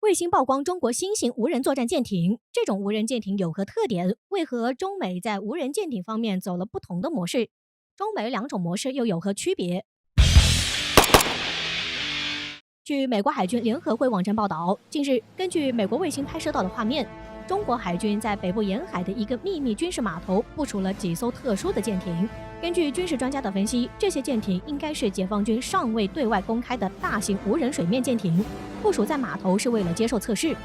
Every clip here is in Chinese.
卫星曝光中国新型无人作战舰艇，这种无人舰艇有何特点？为何中美在无人舰艇方面走了不同的模式？中美两种模式又有何区别？据美国海军联合会网站报道，近日根据美国卫星拍摄到的画面，中国海军在北部沿海的一个秘密军事码头部署了几艘特殊的舰艇。根据军事专家的分析，这些舰艇应该是解放军尚未对外公开的大型无人水面舰艇，部署在码头是为了接受测试。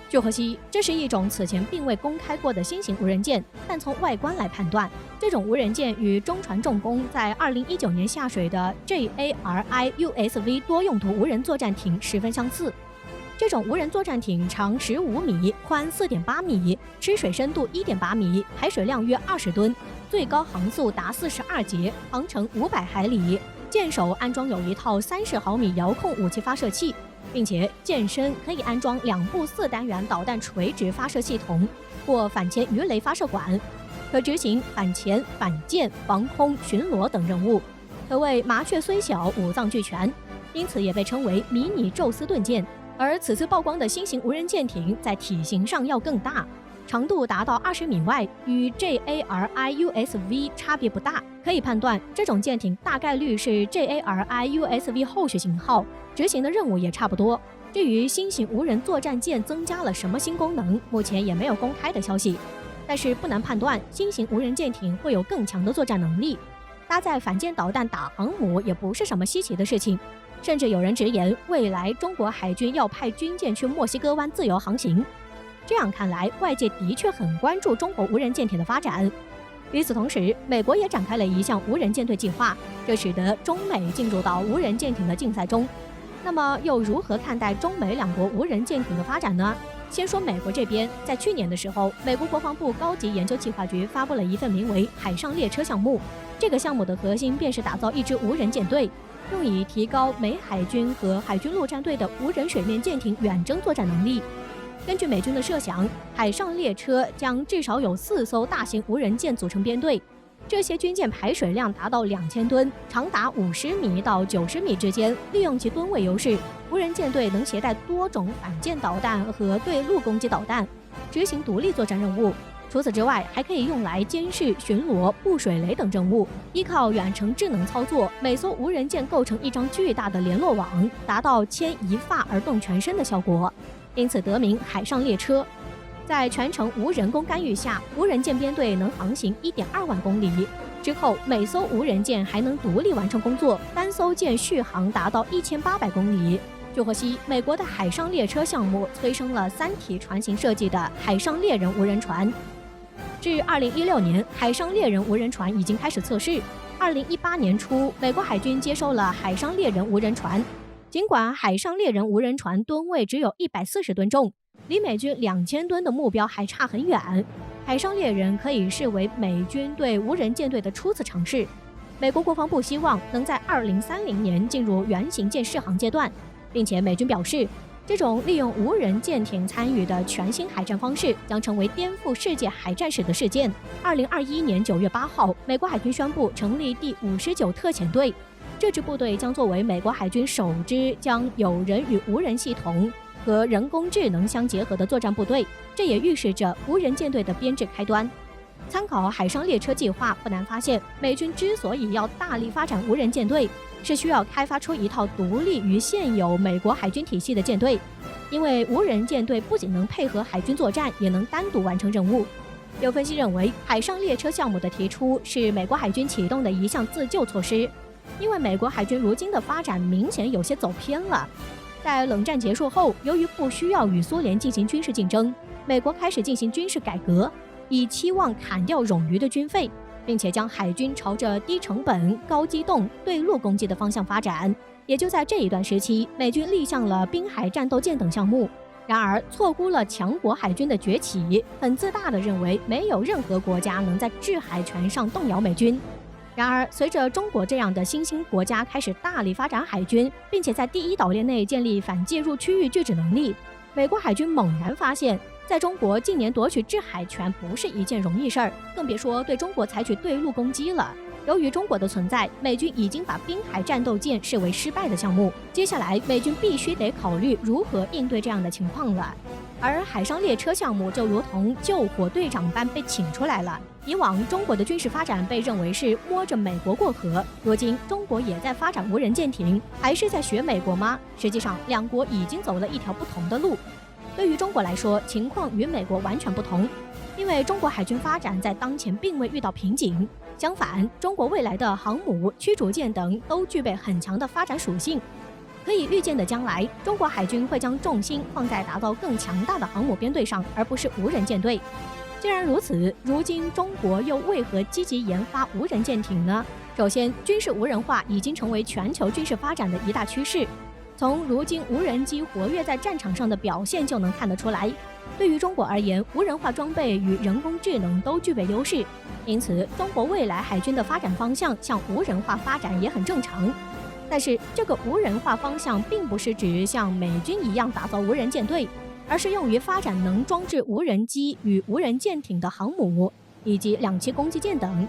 据获悉，这是一种此前并未公开过的新型无人舰，但从外观来判断，这种无人舰与中船重工在2019年下水的 JARI USV 多用途无人作战艇十分相似。这种无人作战艇长15米，宽4.8米，吃水深度1.8米，排水量约20吨，最高航速达42节，航程500海里。舰首安装有一套30毫米遥控武器发射器，并且舰身可以安装2部4单元导弹垂直发射系统或反潜鱼雷发射管，可执行反潜、反舰、防空、巡逻等任务，可谓麻雀虽小，五脏俱全，因此也被称为迷你宙斯盾舰。而此次曝光的新型无人舰艇在体型上要更大，长度达到20米外，与 JARI USV 差别不大。可以判断，这种舰艇大概率是 JARI USV 后续型号，执行的任务也差不多。至于新型无人作战舰增加了什么新功能，目前也没有公开的消息。但是不难判断，新型无人舰艇会有更强的作战能力，搭载反舰导弹打航母也不是什么稀奇的事情。甚至有人直言，未来中国海军要派军舰去墨西哥湾自由航行。这样看来，外界的确很关注中国无人舰艇的发展。与此同时，美国也展开了一项无人舰队计划，这使得中美进入到无人舰艇的竞赛中。那么，又如何看待中美两国无人舰艇的发展呢？先说美国这边，在去年的时候，美国国防部高级研究计划局发布了一份名为“海上列车”项目。这个项目的核心便是打造一支无人舰队，用以提高美海军和海军陆战队的无人水面舰艇远征作战能力。根据美军的设想，海上列车将至少有4艘大型无人舰组成编队，这些军舰排水量达到2000吨，长达50米到90米之间。利用其吨位优势，无人舰队能携带多种反舰导弹和对陆攻击导弹，执行独立作战任务。除此之外，还可以用来监视、巡逻、布水雷等任务。依靠远程智能操作，每艘无人舰构成一张巨大的联络网，达到牵一发而动全身的效果，因此得名海上列车。在全程无人工干预下，无人舰编队能航行1.2万公里。之后，每艘无人舰还能独立完成工作，单艘舰续航达到1800公里。据获悉，美国的海上列车项目催生了3体船型设计的海上猎人无人船。至2016年，海上猎人无人船已经开始测试。2018年初，美国海军接收了海上猎人无人船。尽管海上猎人无人船吨位只有140吨重，离美军2000吨的目标还差很远。海上猎人可以视为美军对无人舰队的初次尝试。美国国防部希望能在2030年进入原型舰试航阶段，并且美军表示，这种利用无人舰艇参与的全新海战方式将成为颠覆世界海战史的事件。2021年9月8号，美国海军宣布成立第59特遣队，这支部队将作为美国海军首支将有人与无人系统和人工智能相结合的作战部队，这也预示着无人舰队的编制开端。参考海上列车计划，不难发现，美军之所以要大力发展无人舰队，是需要开发出一套独立于现有美国海军体系的舰队。因为无人舰队不仅能配合海军作战，也能单独完成任务。有分析认为，海上列车项目的提出是美国海军启动的一项自救措施，因为美国海军如今的发展明显有些走偏了。在冷战结束后，由于不需要与苏联进行军事竞争，美国开始进行军事改革，以期望砍掉冗余的军费，并且将海军朝着低成本、高机动、对陆攻击的方向发展。也就在这一段时期，美军立项了滨海战斗舰等项目。然而，错估了强国海军的崛起，很自大地认为没有任何国家能在制海权上动摇美军。然而，随着中国这样的新兴国家开始大力发展海军，并且在第一岛链内建立反介入区域拒止能力，美国海军猛然发现，在中国近年夺取制海权不是一件容易事儿，更别说对中国采取对陆攻击了。由于中国的存在，美军已经把滨海战斗舰视为失败的项目。接下来，美军必须得考虑如何应对这样的情况了。而海上列车项目就如同救火队长般被请出来了。以往中国的军事发展被认为是摸着美国过河，如今中国也在发展无人舰艇，还是在学美国吗？实际上，两国已经走了一条不同的路。对于中国来说，情况与美国完全不同，因为中国海军发展在当前并未遇到瓶颈。相反，中国未来的航母、驱逐舰等都具备很强的发展属性。可以预见的将来，中国海军会将重心放在打造更强大的航母编队上，而不是无人舰队。既然如此，如今中国又为何积极研发无人舰艇呢？首先，军事无人化已经成为全球军事发展的一大趋势。从如今无人机活跃在战场上的表现就能看得出来。对于中国而言，无人化装备与人工智能都具备优势，因此中国未来海军的发展方向向无人化发展也很正常。但是，这个无人化方向并不是指像美军一样打造无人舰队，而是用于发展能装置无人机与无人舰艇的航母，以及两栖攻击舰等。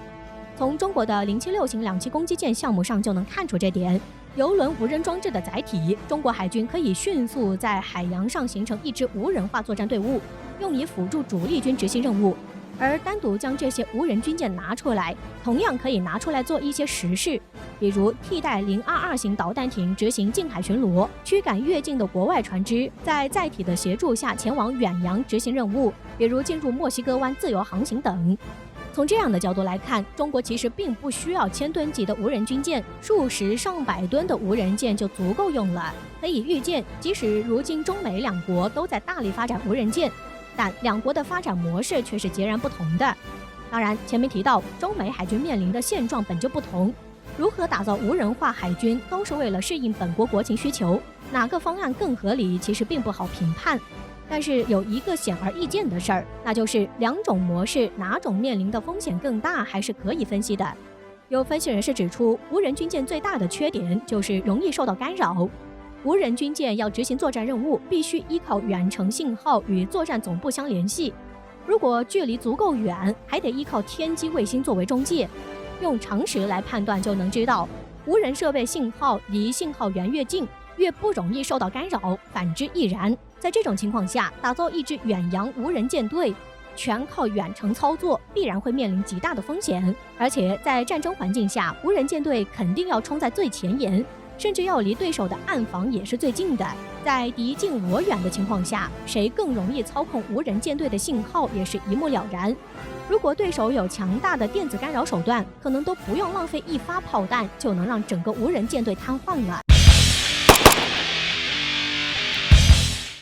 从中国的076型两栖攻击舰项目上就能看出这点。邮轮无人装置的载体，中国海军可以迅速在海洋上形成一支无人化作战队伍，用以辅助主力军执行任务。而单独将这些无人军舰拿出来，同样可以拿出来做一些实事，比如替代022型导弹艇执行近海巡逻，驱赶越境的国外船只，在载体的协助下前往远洋执行任务，比如进入墨西哥湾自由航行等。从这样的角度来看，中国其实并不需要1000吨级的无人军舰，数十上百吨的无人舰就足够用了。可以预见，即使如今中美两国都在大力发展无人舰，但两国的发展模式却是截然不同的。当然，前面提到中美海军面临的现状本就不同，如何打造无人化海军都是为了适应本国国情需求，哪个方案更合理，其实并不好评判。但是有一个显而易见的事儿，那就是两种模式哪种面临的风险更大，还是可以分析的。有分析人士指出，无人军舰最大的缺点就是容易受到干扰。无人军舰要执行作战任务，必须依靠远程信号与作战总部相联系。如果距离足够远，还得依靠天基卫星作为中介。用常识来判断就能知道，无人设备信号离信号源越近，越不容易受到干扰，反之亦然。在这种情况下，打造一支远洋无人舰队，全靠远程操作，必然会面临极大的风险。而且在战争环境下，无人舰队肯定要冲在最前沿，甚至要离对手的暗防也是最近的。在敌近我远的情况下，谁更容易操控无人舰队的信号也是一目了然。如果对手有强大的电子干扰手段，可能都不用浪费一发炮弹就能让整个无人舰队瘫痪了。